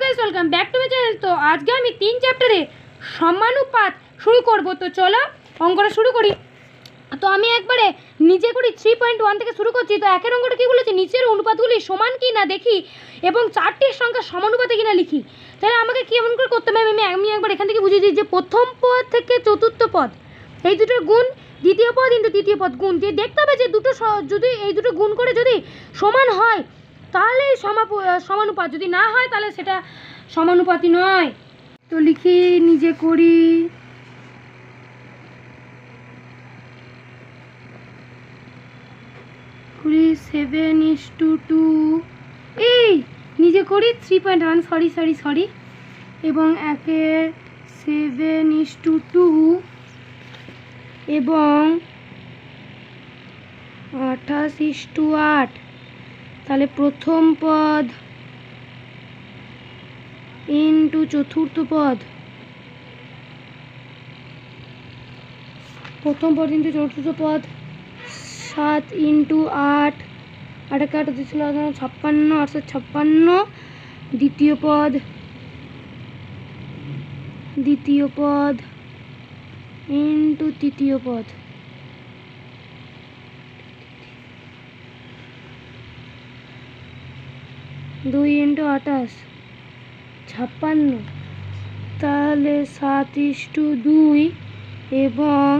Guys welcome back to my channel. তো আজকে আমি 3 চ্যাপ্টারে সমানুপাত শুরু করব। তো চলো অঙ্কটা শুরু করি। তো আমি একবারে নিজে করি 3.1 থেকে শুরু করছি। তো একের অঙ্কটা কী বলেছে, নিচের অনুপাতগুলি সমান কি না দেখি এবং চারটির সংখ্যা সমানুপাতে কিনা লিখি। তাহলে আমাকে কেমন করে করতে হবে আমি একবার এখান থেকে বুঝিয়ে দিই যে প্রথম পদ থেকে চতুর্থ পদ এই দুটোর গুণ, দ্বিতীয় পদ ইন্টু তৃতীয় পদ গুণ দিয়ে দেখতে হবে যে দুটো যদি এই দুটো গুণ করে যদি সমান হয় তাহলে সমানুপাত, যদি না হয় তাহলে সেটা সমানুপাতই নয়। তো লিখি নিজে করি। করি 7:2 এই নিজে করি 3.1 সরি এবং একের 7:2 এবং 28:8। তাহলে প্রথম পদ ইন্টু চতুর্থ পদ, প্রথম পদ ইন্টু চতুর্থ পদ 7 ইন্টু 8, 8 ছিল 56, 856। দ্বিতীয় পদ ইন্টু তৃতীয় পদ, 2 ইন্টু 28, 56। তাহলে 7:2 এবং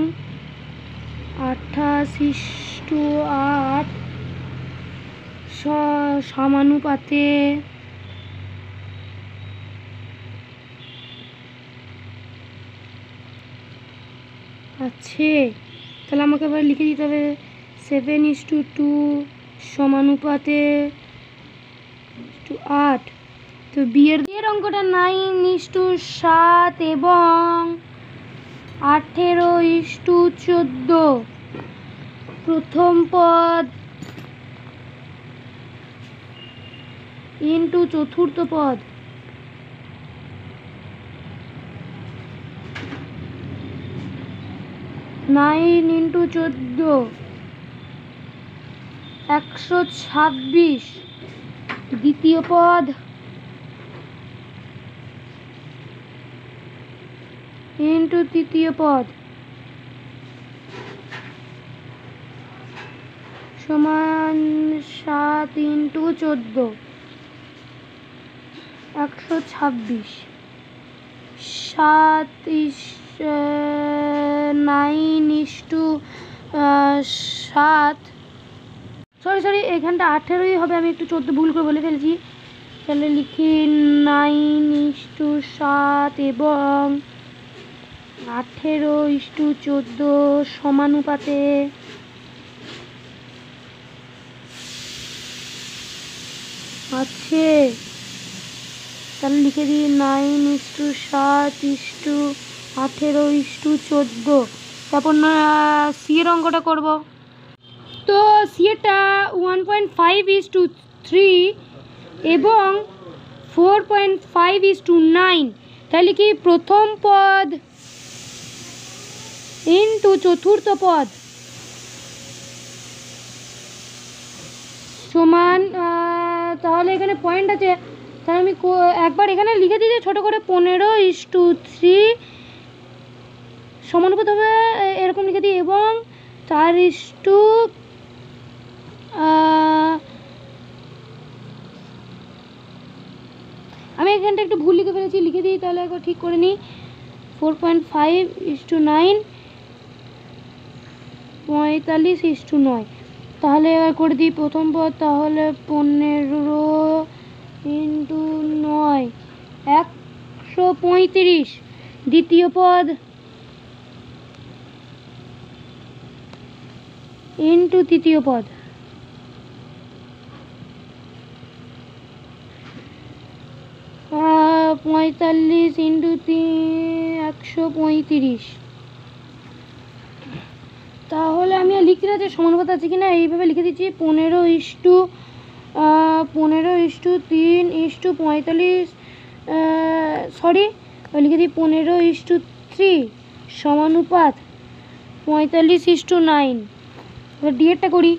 28:8 সমানুপাতে আছে। তাহলে আমাকে এবার লিখে দিতে হবে 7:2 সমানুপাতে 8। তো বিয়ের অঙ্কটা 9:7 এবং 18:14। প্রথম পদ ইন্টু চতুর্থ পদ, 9 ইন্টু 14, 126। দ্বিতীয় পদ ইন্টু তৃতীয় পদ সমান 7 ইন্টু 14, 126। 9:7 সরি এখানটা 18ই হবে, আমি একটু 14 ভুল করে বলে ফেলছি। তাহলে লিখি 9:7 এবং 18:14 সমানুপাতে আছে। তাহলে লিখে দিই 9:7:18:14। তারপর সি এর অঙ্কটা করব। তো সি এরটা 1.5:3 এবং 4.5:9। তাহলে কি প্রথম পদ ইন্টু চতুর্থ পদ সমান, তাহলে এখানে পয়েন্ট আছে, তাহলে আমি একবার এখানে লিখে দিয়েছি ছোটো করে 15:3 সমানুপাত হবে, এরকম লিখে দিই। এবং 4:, আমি এখানটা একটু ভুল লিখে ফেলেছি, লিখে দিই তাহলে একবার ঠিক করে নিই। 4.5:9, 45:9। তাহলে এবার করে দিই প্রথম পদ, তাহলে 15 ইন্টু 9, 135। দ্বিতীয় পদ ইন্টু তৃতীয় পদ, 45 ইন্টু 135। তাহলে আমি আর লিখতে না যে সমানুপাত আছে কিনা, এইভাবে লিখে দিচ্ছি 15:3 লিখে দিই 15:3 সমানুপাত 45:9। এবার ডিএডটা করি।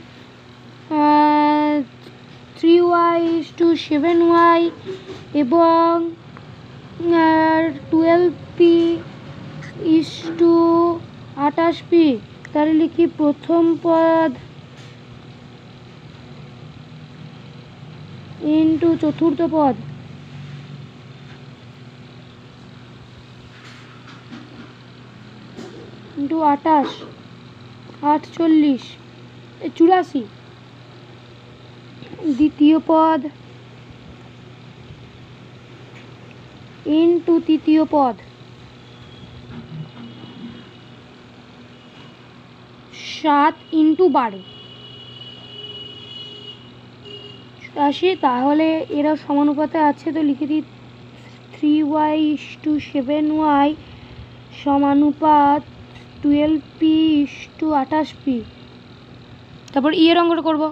3y/7y এবং 12p/28p। তাহলে লিখি প্রথম পদ ইন্টু চতুর্থ পদ ইন্টু 28, 48, 84। দ্বিতীয় পদ ইন্টু তৃতীয় পদ 7 ইন্টু 12, 84। তাহলে এরা সমানুপাতে আছে, তো লিখে দিই 3y/7y সমানুপাত 12p/28p। তারপর এর অঙ্কটা করব।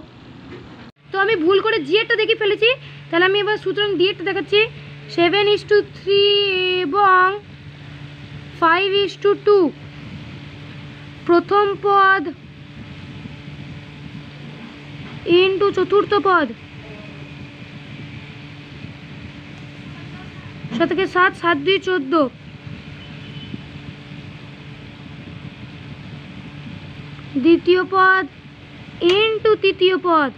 তো আমি ভুল করে জি এরটা দেখে ফেলেছি, তাহলে আমি এবার সুতরাং ডি এরটা দেখাচ্ছি। 7/3 এবং 5/2 প্রথম পদ ইন্টু চতুর্থ পদ, 7 থেকে 7, 7 2 14। দ্বিতীয় পদ ইন্টু তৃতীয় পদ,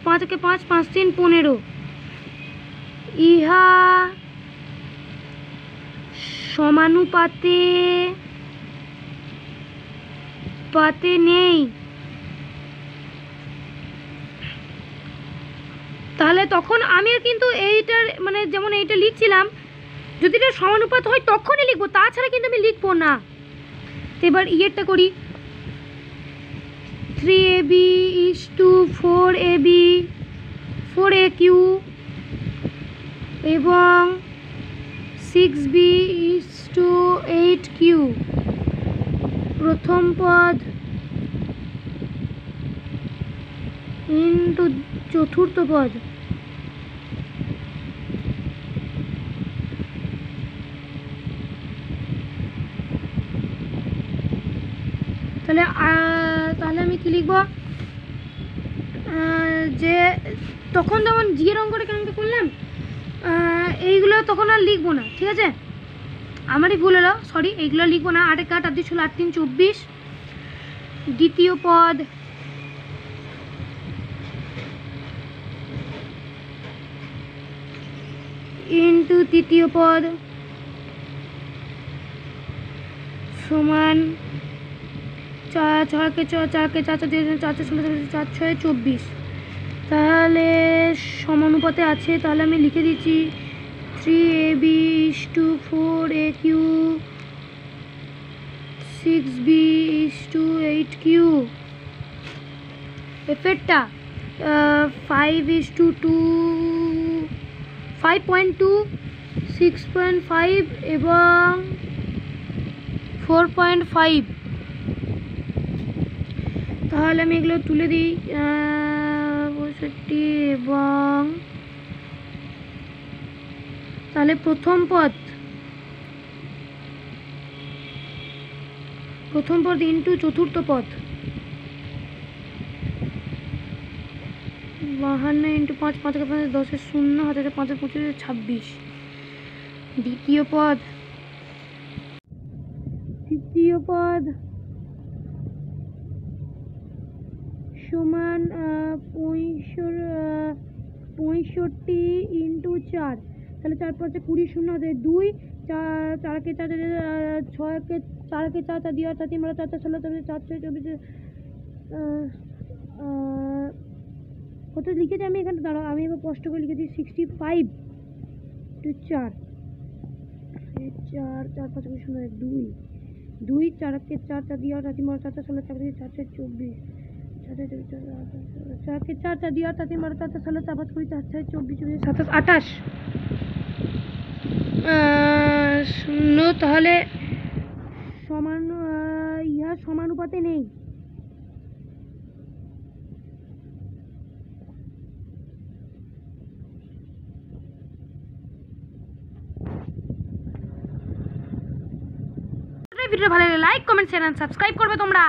5 থেকে 5, 5 3 15। ইহা সমানুপাতে নেই। তাহলে তখন আমি কিন্তু এইটার মানে যেমন এইটা লিখছিলাম, যদি এটা সমানুপাত হয় তখনই লিখবো, তাছাড়া কিন্তু আমি লিখবো না। তো এবার ইয়েরটা করি। 3ab/4ab 4aq এবং 6b/8q প্রথম পদ ইন্টু চতুর্থ পদ, তাহলে আমি কি লিখব, যে তখন যেমন জি এর অঙ্কটা কেমন করলাম, এইগুলো তখন আর লিখবো না, ঠিক আছে? আমারই ভুল হলো, সরি। এইগুলো লিখবো না। 8 8 8 ছিল 8 3 24। দ্বিতীয় পদ ইন্টু তৃতীয় পদ সমান 4 6 কে 4 কে 4 4 4 4 4 6 24। তাহলে সমানুপাতে আছে, তাহলে আমি লিখে দিচ্ছি 3ab/4aq 6b/8q। এফেরটা 5/2 5.2 6.5 এবং 4.5। তাহলে আমি এগুলো তুলে দিই। 65 এবং তাহলে প্রথম পদ ইন্টু চতুর্থ পদ 52 ইন্টু 5 5 5 10 0 হাতে 5 25 26। দ্বিতীয় পদ তৃতীয় পদ সমান 65 ইন্টু 4, তাহলে 4 5 20 0 হাতে 2 4 কে 4 6 কে 4 কে 4 4 দিয়ে 4 3 4 4 16 4 6 24। কত লিখেছি আমি এখানে, দাঁড়াও আমি এবার কষ্ট করে লিখেছি 65 টু 4 4 4 5 0 2 2 4 কে 4 4 দিয়ে 4 3 4 4 16 4 4 24 4 के 4 4 दिया 4 3 12 4 16 4 5 20 4 6 24 27 28 শূন্য। তাহলে সমান ইহা সমানুপাতে নেই। ভিডিও ভালো লাগলে like comment share and subscribe করবে তোমরা।